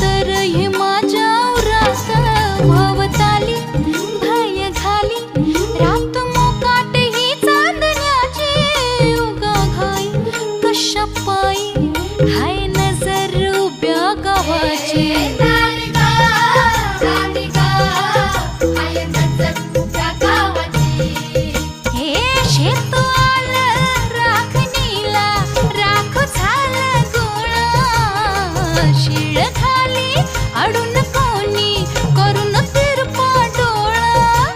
नजर ही माझ्या उरात भवताली भय घाली रात मोकाट ही चांदण्याची उगा घाई कशा पायी हाय नजर उभ्या गावाची राधिका, राधिका, हाय नजर